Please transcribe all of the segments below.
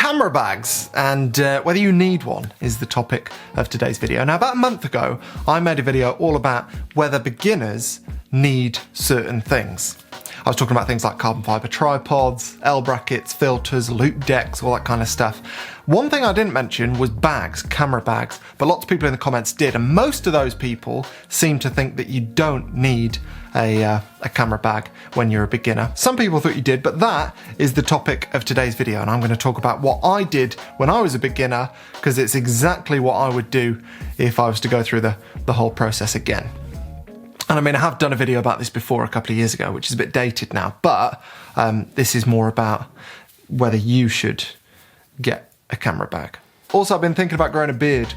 Camera bags, and whether you need one is the topic of today's video. Now, about a month ago, I made a video all about whether beginners need certain things. I was talking about things like carbon fiber tripods, L brackets, filters, loop decks, all that kind of stuff. One thing I didn't mention was bags, camera bags, but lots of people in the comments did, and most of those people seem to think that you don't need a camera bag when you're a beginner. Some people thought you did, but that is the topic of today's video, and I'm going to talk about what I did when I was a beginner, because it's exactly what I would do if I was to go through the whole process again. And I mean, I have done a video about this before a couple of years ago, which is a bit dated now, but this is more about whether you should get a camera bag. Also, I've been thinking about growing a beard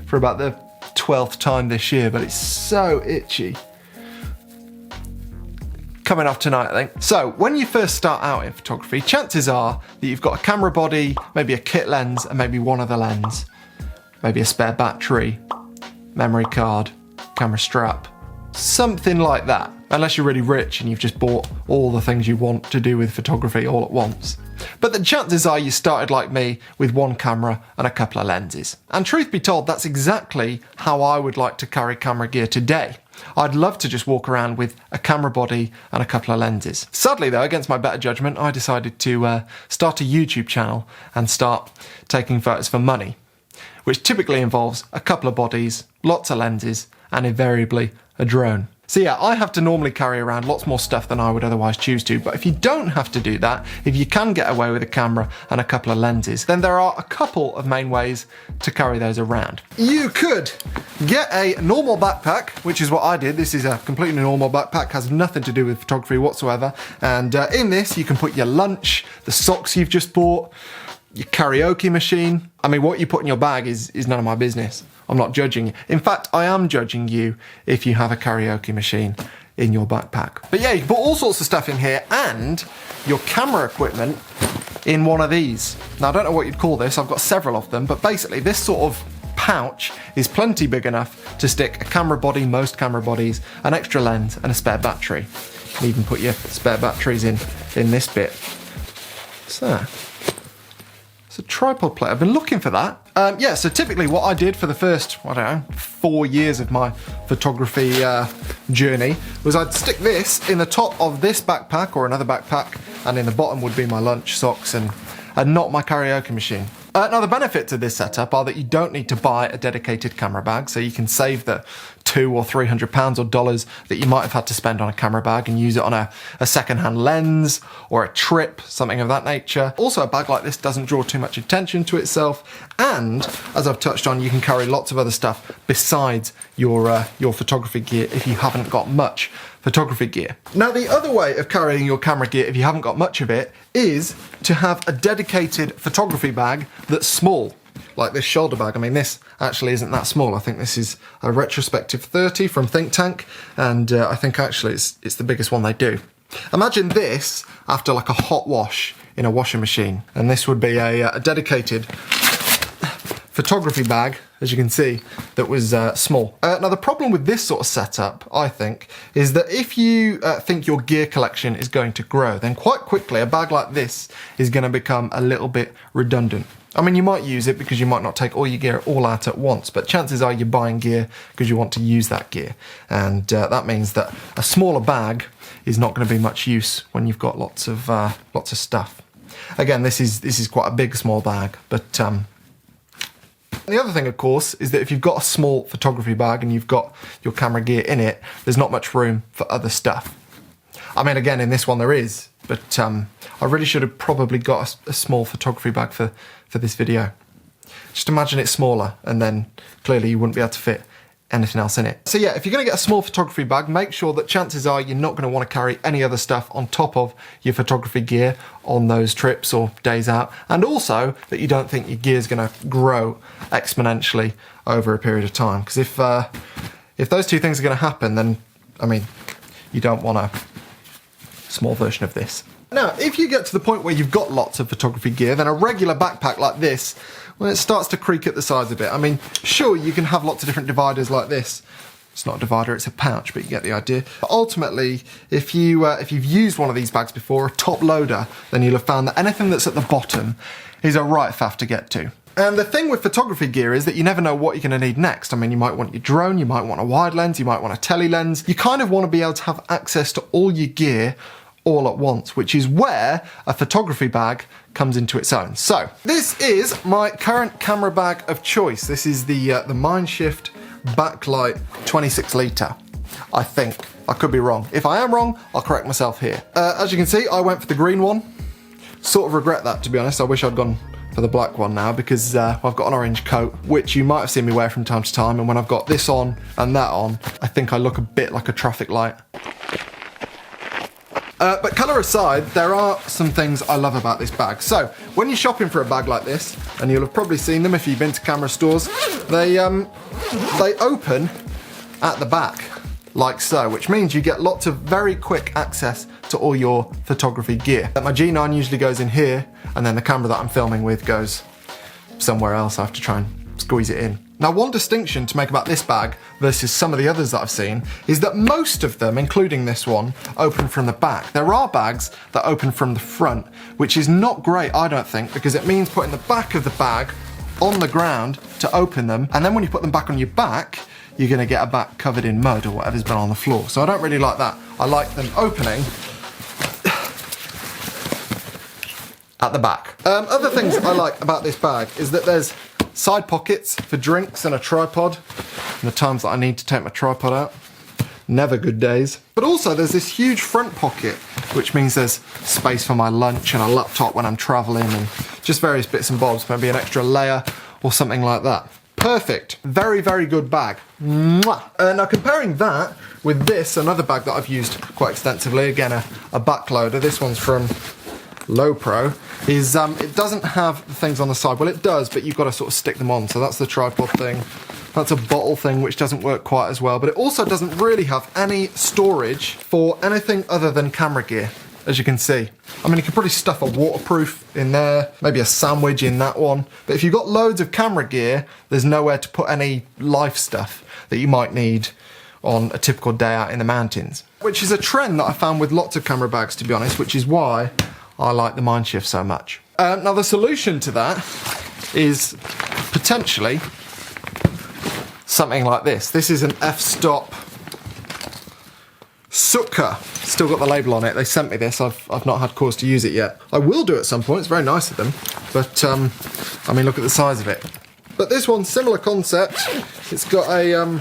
for about the 12th time this year, but it's so itchy. Coming off tonight, I think. So, when you first start out in photography, chances are that you've got a camera body, maybe a kit lens, and maybe one other lens, maybe a spare battery, memory card, camera strap, something like that. Unless you're really rich and you've just bought all the things you want to do with photography all at once. But the chances are you started like me with one camera and a couple of lenses. And truth be told, that's exactly how I would like to carry camera gear today. I'd love to just walk around with a camera body and a couple of lenses. Sadly though, against my better judgment, I decided to start a YouTube channel and start taking photos for money, which typically involves a couple of bodies, lots of lenses, and invariably a drone. So yeah, I have to normally carry around lots more stuff than I would otherwise choose to, but if you don't have to do that, if you can get away with a camera and a couple of lenses, then there are a couple of main ways to carry those around. You could get a normal backpack, which is what I did. This is a completely normal backpack, has nothing to do with photography whatsoever, and in this you can put your lunch, the socks you've just bought, your karaoke machine. I mean, what you put in your bag is none of my business. I'm not judging you. In fact, I am judging you if you have a karaoke machine in your backpack. But yeah, you can put all sorts of stuff in here and your camera equipment in one of these. Now, I don't know what you'd call this. I've got several of them, but basically this sort of pouch is plenty big enough to stick a camera body, most camera bodies, an extra lens and a spare battery. You can even put your spare batteries in this bit. So, a tripod plate. I've been looking for that. Yeah, so typically what I did for the first, 4 years of my photography journey was I'd stick this in the top of this backpack or another backpack, and in the bottom would be my lunch, socks, and not my karaoke machine. Now, the benefits of this setup are that you don't need to buy a dedicated camera bag, so you can save the £200 or £300 or dollars that you might have had to spend on a camera bag and use it on a second-hand lens or a trip, something of that nature. Also, a bag like this doesn't draw too much attention to itself, and as I've touched on, you can carry lots of other stuff besides your photography gear if you haven't got much photography gear. Now, the other way of carrying your camera gear if you haven't got much of it is to have a dedicated photography bag that's small, like this shoulder bag. I mean, this actually isn't that small. I think this is a retrospective 30 from Think Tank, and I think actually it's the biggest one they do. Imagine this after like a hot wash in a washing machine, and this would be a dedicated photography bag, as you can see, that was small. Now, the problem with this sort of setup, I think, is that if you think your gear collection is going to grow, then quite quickly a bag like this is going to become a little bit redundant. I mean, you might use it because you might not take all your gear all out at once, but chances are you're buying gear because you want to use that gear. And that means that a smaller bag is not going to be much use when you've got lots of stuff. Again, this is quite a big, small bag, but the other thing, of course, is that if you've got a small photography bag and you've got your camera gear in it, there's not much room for other stuff. I mean, again, in this one there is, but I really should have probably got a small photography bag for this video. Just imagine it smaller, and then clearly you wouldn't be able to fit anything else in it. So yeah, if you're going to get a small photography bag, make sure that chances are you're not going to want to carry any other stuff on top of your photography gear on those trips or days out, and also that you don't think your gear is going to grow exponentially over a period of time, because if those two things are going to happen, then I mean, you don't want a small version of this. Now, if you get to the point where you've got lots of photography gear, then a regular backpack like this, well, it starts to creak at the sides a bit. I mean, sure, you can have lots of different dividers like this, It's not a divider, it's a pouch, but you get the idea. But ultimately, if you've used one of these bags before, a top loader, then you'll have found that anything that's at the bottom is a right faff to get to. And the thing with photography gear is that you never know what you're going to need next. I mean, you might want your drone, you might want a wide lens, you might want a tele lens. You kind of want to be able to have access to all your gear all at once, which is where a photography bag comes into its own. So this is my current camera bag of choice. This is the Mindshift Backlight 26 litre, I think. I could be wrong. If I am wrong, I'll correct myself here. As you can see, I went for the green one. Sort of regret that, to be honest. I wish I'd gone for the black one now, because I've got an orange coat, which you might have seen me wear from time to time, and when I've got this on and that on, I think I look a bit like a traffic light. But colour aside, there are some things I love about this bag. So, when you're shopping for a bag like this, and you'll have probably seen them if you've been to camera stores, they open at the back, like so, which means you get lots of very quick access to all your photography gear. My G9 usually goes in here, and then the camera that I'm filming with goes somewhere else. I have to try and squeeze it in. Now, one distinction to make about this bag versus some of the others that I've seen is that most of them, including this one, open from the back. There are bags that open from the front, which is not great, I don't think, because it means putting the back of the bag on the ground to open them, and then when you put them back on your back, you're going to get a back covered in mud or whatever's been on the floor. So I don't really like that. I like them opening at the back. Other things I like about this bag is that there's side pockets for drinks and a tripod, and the times that I need to take my tripod out. Never good days. But also there's this huge front pocket, which means there's space for my lunch and a laptop when I'm traveling, and just various bits and bobs, maybe an extra layer or something like that. Perfect. Very, very good bag. Mwah. Now comparing that with this, another bag that I've used quite extensively, again a backloader, this one's from Low Pro, is it doesn't have the things on the side. Well, it does, but you've got to sort of stick them on. So that's the tripod thing. That's a bottle thing, which doesn't work quite as well. But it also doesn't really have any storage for anything other than camera gear, as you can see. I mean, you could probably stuff a waterproof in there, maybe a sandwich in that one. But if you've got loads of camera gear, there's nowhere to put any life stuff that you might need on a typical day out in the mountains. Which is a trend that I found with lots of camera bags, to be honest, which is why I like the Mindshift so much. Now the solution to that is potentially something like this. This is an f-stop Sutka. Still got the label on it. They sent me this. I've not had cause to use it yet. I will do at some point. It's very nice of them. But I mean, look at the size of it. But this one's similar concept. It's got a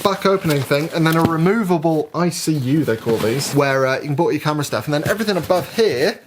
back opening thing, and then a removable ICU, they call these, where you can put your camera stuff, and then everything above here,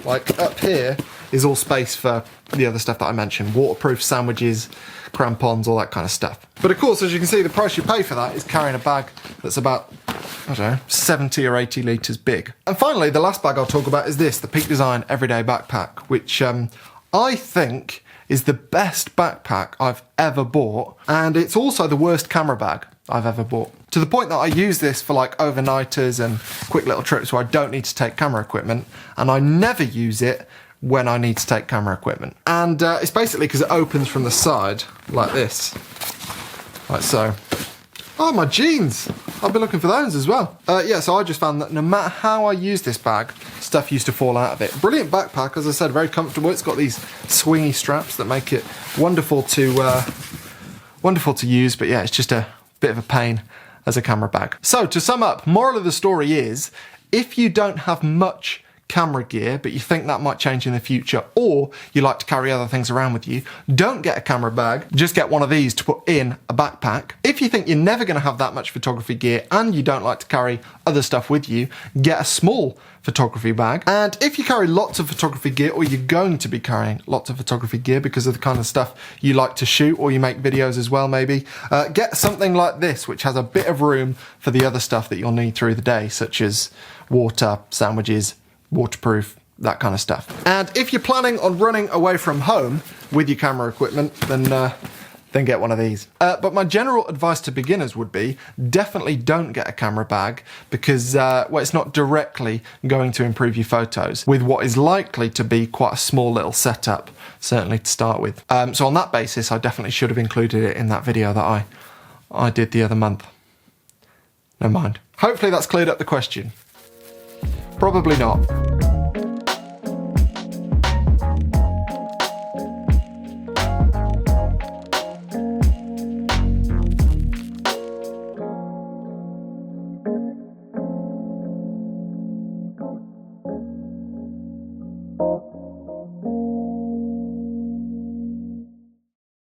like up here, is all space for the other stuff that I mentioned, waterproof sandwiches, crampons, all that kind of stuff. But of course, as you can see, the price you pay for that is carrying a bag that's about, I don't know, 70 or 80 litres big. And finally, the last bag I'll talk about is this, the Peak Design Everyday Backpack, which I think is the best backpack I've ever bought, and it's also the worst camera bag I've ever bought. To the point that I use this for like overnighters and quick little trips where I don't need to take camera equipment, and I never use it when I need to take camera equipment. And it's basically because it opens from the side like this, like so. Oh, my jeans! I've been looking for those as well. Yeah, so I just found that no matter how I use this bag, stuff used to fall out of it. Brilliant backpack, as I said, very comfortable. It's got these swingy straps that make it wonderful to use, but yeah, it's just a bit of a pain as a camera bag. So to sum up, moral of the story is, if you don't have much camera gear, but you think that might change in the future, or you like to carry other things around with you, don't get a camera bag, just get one of these to put in a backpack. If you think you're never going to have that much photography gear and you don't like to carry other stuff with you, get a small photography bag. And if you carry lots of photography gear, or you're going to be carrying lots of photography gear because of the kind of stuff you like to shoot, or you make videos as well maybe, get something like this, which has a bit of room for the other stuff that you'll need through the day, such as water, sandwiches, waterproof, that kind of stuff. And if you're planning on running away from home with your camera equipment, then get one of these. But my general advice to beginners would be, definitely don't get a camera bag, because well, it's not directly going to improve your photos with what is likely to be quite a small little setup, certainly to start with. So on that basis, I definitely should have included it in that video that I did the other month. Never mind. Hopefully that's cleared up the question. Probably not.